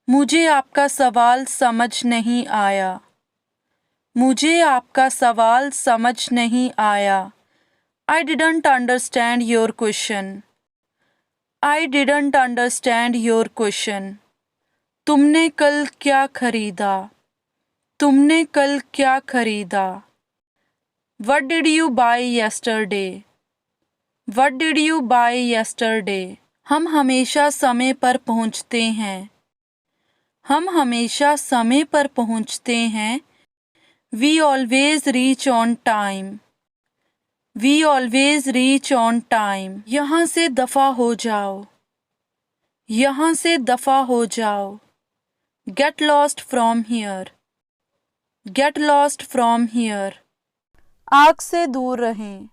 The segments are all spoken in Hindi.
मुझे आपका सवाल समझ नहीं आया। मुझे आपका सवाल समझ नहीं आया। I didn't understand your question. I didn't understand your question. तुमने कल क्या खरीदा? तुमने कल क्या खरीदा? What did you buy yesterday? What did you buy yesterday? हम हमेशा समय पर पहुंचते हैं। हम हमेशा समय पर पहुंचते हैं। We always reach on time. We always reach on time. यहाँ से दफा हो जाओ। यहाँ से दफा हो जाओ। Get lost from here. Get lost from here. आग से दूर रहें।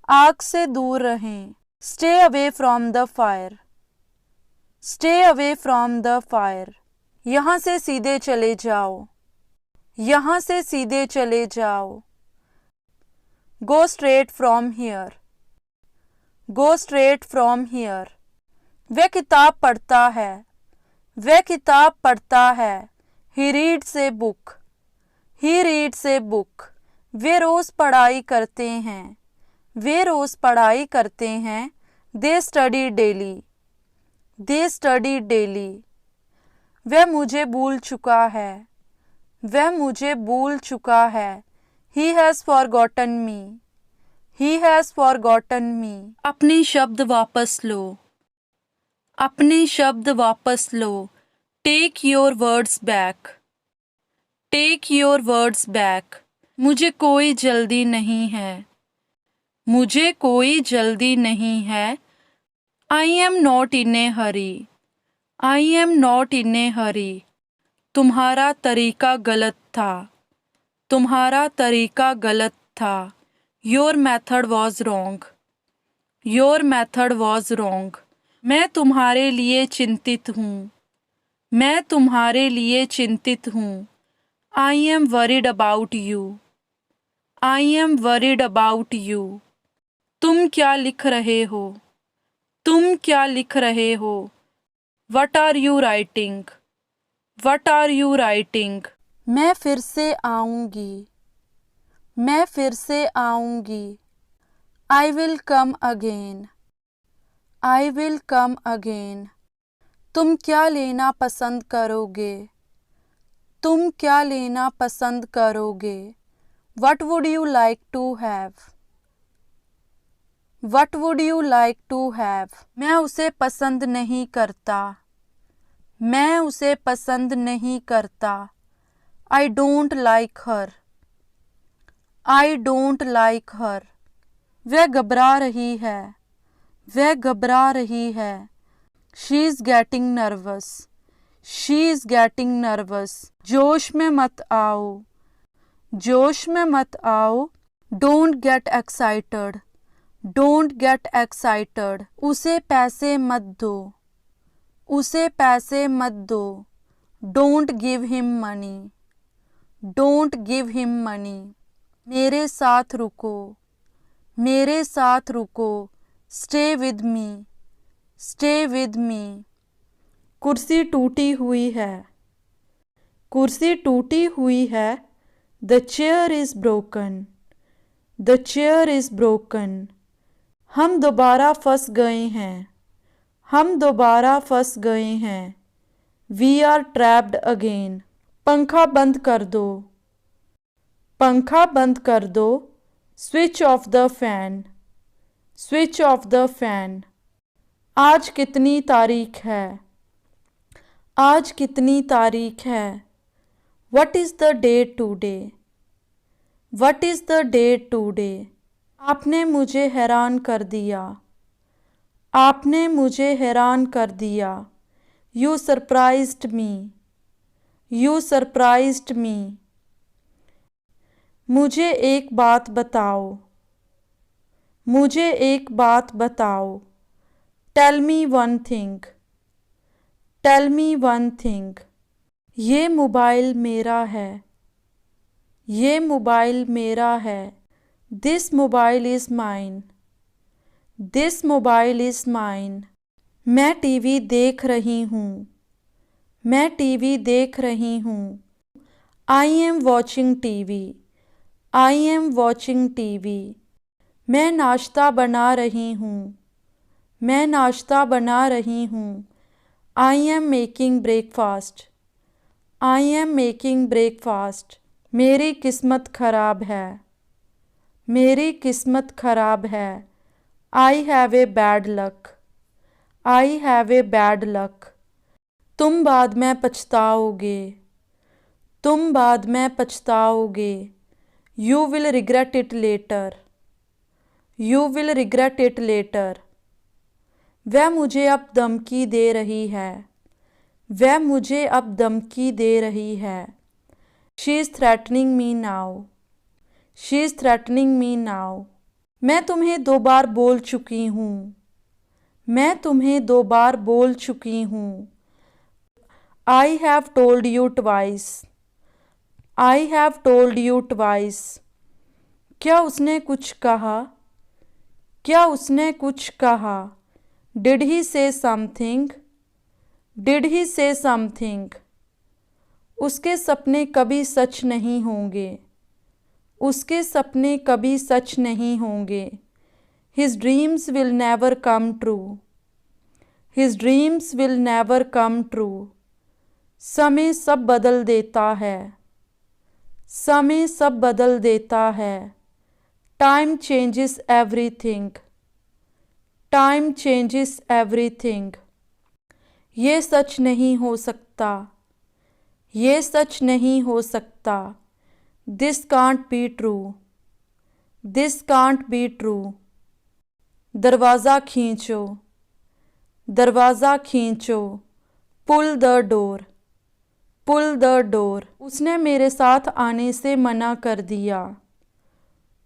आग से दूर रहें। Stay away from the fire. Stay away from the fire. यहाँ से सीधे चले जाओ। यहाँ से सीधे चले जाओ। Go straight from here. Go straight from here. वह किताब पढ़ता है। वह किताब पढ़ता है। He reads a book. He reads a book. वे रोज़ पढ़ाई करते हैं। वे रोज़ पढ़ाई करते हैं। They study daily. They study daily. वह मुझे भूल चुका है। वह मुझे भूल चुका है। He has forgotten me. He has forgotten me. अपने शब्द वापस लो। अपने शब्द वापस लो। Take your words back. Take your words back. मुझे कोई जल्दी नहीं है। मुझे कोई जल्दी नहीं है। I am not in a hurry. I am not in a hurry. तुम्हारा तरीका गलत था। तुम्हारा तरीका गलत था। Your method was wrong. Your method was wrong. मैं तुम्हारे लिए चिंतित हूँ। मैं तुम्हारे लिए चिंतित हूँ। I am worried about you. I am worried about you. तुम क्या लिख रहे हो? तुम क्या लिख रहे हो? What are you writing? What are you writing? मैं फिर से आऊँगी। मैं फिर से आऊँगी। I will come again. I will come again. तुम क्या लेना पसंद करोगे? तुम क्या लेना पसंद करोगे? What would you like to have? What would you like to have? मैं उसे पसंद नहीं करता। मैं उसे पसंद नहीं करता। I don't like her. I don't like her. वह घबरा रही है। वह घबरा रही है। She is getting nervous. She is getting nervous. जोश में मत आओ। जोश में मत आओ। Don't get excited. Don't get excited. उसे पैसे मत दो। उसे पैसे मत दो। Don't give him money. Don't give him money. मेरे साथ रुको। मेरे साथ रुको। Stay with me. Stay with me. कुर्सी टूटी हुई है। कुर्सी टूटी हुई है। The chair is broken. The chair is broken. हम दोबारा फंस गए हैं। हम दोबारा फंस गए हैं। We are trapped again. पंखा बंद कर दो। पंखा बंद कर दो। Switch off the fan. Switch off the fan. आज कितनी तारीख है? आज कितनी तारीख है? What is the date today? What is the date today? आपने मुझे हैरान कर दिया। आपने मुझे हैरान कर दिया। You surprised me. You surprised me. मुझे एक बात बताओ। मुझे एक बात बताओ। Tell me one thing. Tell me one thing. ये मोबाइल मेरा है। ये मोबाइल मेरा है। This mobile is mine. This mobile is mine. मैं टीवी देख रही हूँ। मैं टीवी देख रही हूँ। I am watching TV. I am watching TV. मैं नाश्ता बना रही हूँ। मैं नाश्ता बना रही हूँ। I am making breakfast. I am making breakfast. मेरी किस्मत खराब है। मेरी किस्मत खराब है। I have a bad luck. I have a bad luck. तुम बाद में पछताओगे। तुम बाद में पछताओगे। You will regret it later. You will regret it later. वह मुझे अब धमकी दे रही है। वह मुझे अब धमकी दे रही है। She is threatening me now. She is threatening me now. मैं तुम्हें 2 बार बोल चुकी हूँ। मैं तुम्हें 2 बार बोल चुकी हूँ। I have told you twice. I have told you twice. क्या उसने कुछ कहा? क्या उसने कुछ कहा? डिड ही से समथिंग? डिड ही से समथिंग? उसके सपने कभी सच नहीं होंगे। उसके सपने कभी सच नहीं होंगे। His dreams will never come true. His dreams will never come true. समय सब बदल देता है। समय सब बदल देता है। Time changes everything. Time changes everything. ये सच नहीं हो सकता। ये सच नहीं हो सकता। This can't be true. This can't be true. दरवाज़ा खींचो। दरवाज़ा खींचो। Pull the door. Pull the door. उसने मेरे साथ आने से मना कर दिया।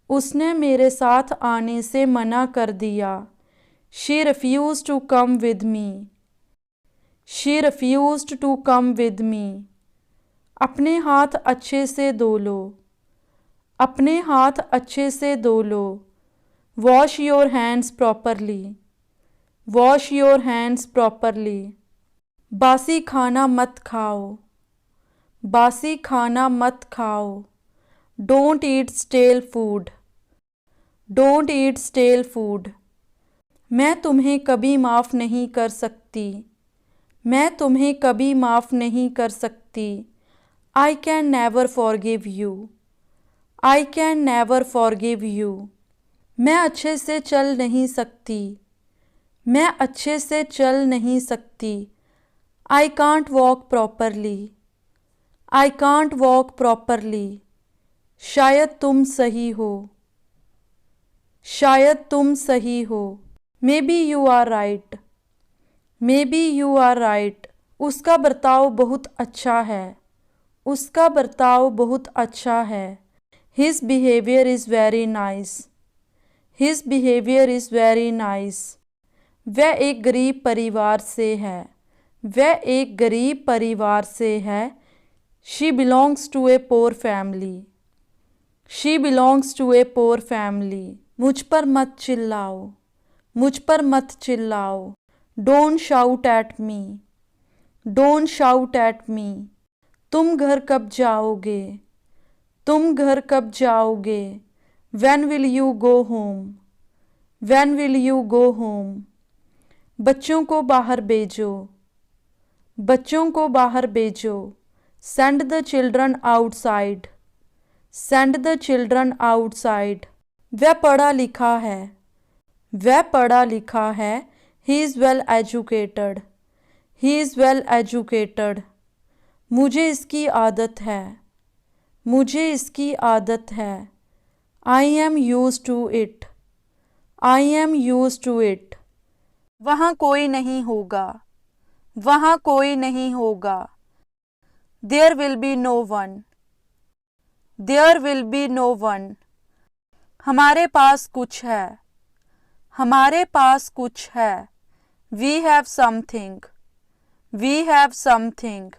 उसने मेरे साथ आने से मना कर दिया। She refuse to come with me. She refused to come with me. अपने हाथ अच्छे से धो लो। अपने हाथ अच्छे से धो लो। Wash your hands properly. Wash your hands properly. बासी खाना मत खाओ। बासी खाना मत खाओ। Don't eat stale food. Don't eat stale food. मैं तुम्हें कभी माफ़ नहीं कर सकती। मैं तुम्हें कभी माफ़ नहीं कर सकती। I can never forgive you. I can never forgive you. मैं अच्छे से चल नहीं सकती। मैं अच्छे से चल नहीं सकती। I can't walk properly. I can't walk properly. शायद तुम सही हो। शायद तुम सही हो। Maybe you are right. Maybe you are right. उसका बर्ताव बहुत अच्छा है। उसका बर्ताव बहुत अच्छा है। His behaviour is very nice. His behaviour is very nice. वह एक गरीब परिवार से है। वह एक गरीब परिवार से है। She belongs to a poor family. She belongs to a poor family. मुझ पर मत चिल्लाओ। मुझ पर मत चिल्लाओ। Don't shout at me. Don't shout at me. तुम घर कब जाओगे? तुम घर कब जाओगे? When will you go home? When will you go home? बच्चों को बाहर भेजो। बच्चों को बाहर भेजो। Send the children outside. Send the children outside. वह पढ़ा लिखा है। वह पढ़ा लिखा है। He is well educated. He is well educated. मुझे इसकी आदत है। मुझे इसकी आदत है। I am used to it. I am used to it. वहाँ कोई नहीं होगा। वहाँ कोई नहीं होगा। There will be no one. There will be no one. हमारे पास कुछ है। हमारे पास कुछ है। We have something. We have something.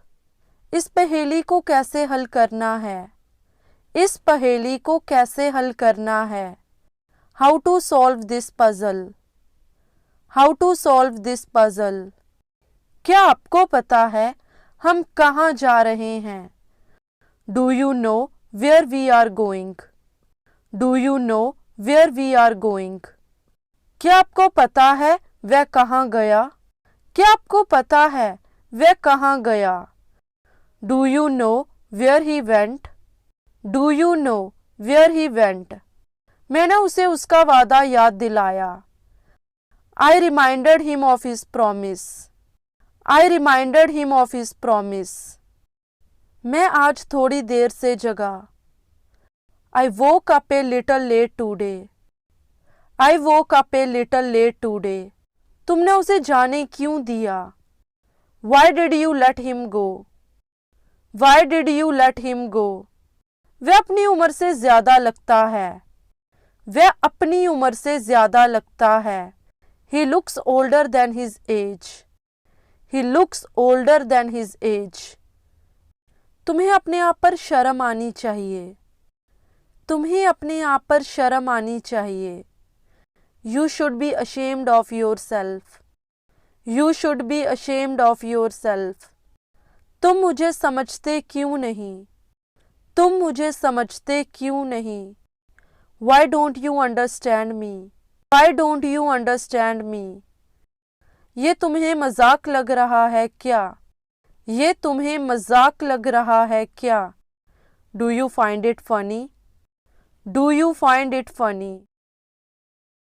इस पहेली को कैसे हल करना है? इस पहेली को कैसे हल करना है? How to solve this puzzle? How to solve this puzzle? क्या आपको पता है हम कहाँ जा रहे हैं? Do you know where we are going? Do you know where we are going? क्या आपको पता है वह कहाँ गया? क्या आपको पता है वह कहाँ गया? Do you know where he went? Do you know where he went? मैंने उसे उसका वादा याद दिलाया। I reminded him of his promise. I reminded him of his promise. मैं आज थोड़ी देर से जगा। I woke up a little late today. I woke up a little late today. तुमने उसे जाने क्यों दिया? Why did you let him go? Why did you let him गो? वह अपनी उम्र से ज्यादा लगता है। वह अपनी उम्र से ज्यादा लगता है। He looks older than his age. He looks older than his age. तुम्हें अपने आप पर शर्म आनी चाहिए। तुम्हें अपने आप पर शर्म आनी चाहिए। You should be ashamed of yourself. You should be ashamed of yourself. तुम मुझे समझते क्यों नहीं? तुम मुझे समझते क्यों नहीं? Why don't you understand me? Why don't you understand me? ये तुम्हें मजाक लग रहा है क्या? ये तुम्हें मजाक लग रहा है क्या? Do you find it funny? Do you find it funny?